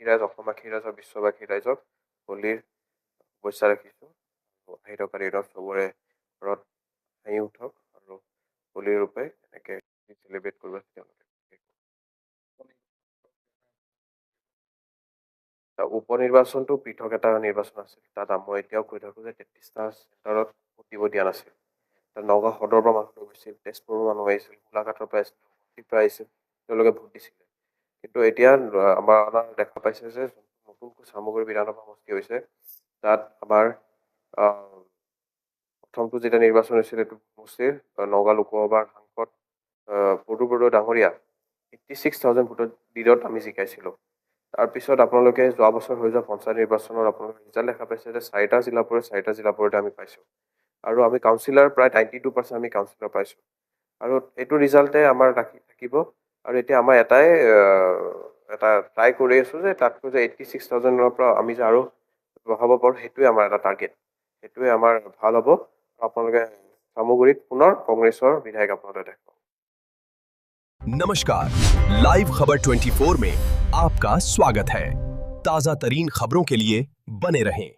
ক্ষীৰাইজ অসমীয়া ক্ষীৰাইজ আৰু বিশ্ববাসী ৰাইজক হোলীৰ শুভেচ্ছা ৰাখিছোঁ। আহি থকা দিনত চবৰে ঘৰত হাঁহি উঠক আৰু হোলীৰ ৰূপে এনেকৈ চেলিব্ৰেট কৰিব তেওঁলোকে। উপনিৰ্বাচনটো পৃথক এটা নিৰ্বাচন আছিল। তাত মই এতিয়াও কৈ থাকোঁ যে 33টা চেণ্টাৰত ভোট দিব দিয়া নাছিল। তাত নগাঁও সদৰৰ পৰা মানুহ গৈছিল, তেজপুৰৰ মানুহ আহিছিল, গোলাঘাটৰ পৰা আহিছিল, গুৱাহাটীৰ পৰা আহিছিল, তেওঁলোকে ভোট দিছিলে। কিন্তু এতিয়া আমাৰ দেখা পাইছে যে নতুনকৈ চামগুৰি বিধানসভা সমষ্টি হৈছে, তাত আমাৰ প্ৰথমটো যেতিয়া নিৰ্বাচন হৈছিল এইটো সমষ্টিৰ নগাঁও লোকসভাৰ সাংসদ পদু বড়ো ডাঙৰীয়া 86,000 ভোটত লিডত আমি জিকাইছিলোঁ। তাৰপিছত আপোনালোকে যোৱা বছৰ হৈ যোৱা পঞ্চায়ত নিৰ্বাচনত আপোনালোকে ৰিজাল্ট দেখা পাইছে যে 4টা জিলাৰ পৰতে আমি পাইছোঁ। আৰু আমি কাউন্সিলাৰ প্ৰায় 92% আমি কাউন্সিলাৰ পাইছোঁ। আৰু এইটো ৰিজাল্টে আমাৰ থাকিব। আৰু এতিয়া আমাৰ এটা ট্ৰাই কৰি আছোঁ যে তাতকৈ যে 86,000ৰ পৰা আমি যে আৰু বঢ়াব পাৰোঁ, সেইটোৱে আমাৰ এটা টাৰ্গেট। সেইটোৱে আমাৰ ভাল হ'ব। আপোনালোকে চামগুৰিত পুনৰ কংগ্ৰেছৰ বিধায়ক আপোনালোকে দেখাব। नमस्कार, लाइव खबर 24 में आपका स्वागत है। ताजा तरीन खबरों के लिए बने रहें।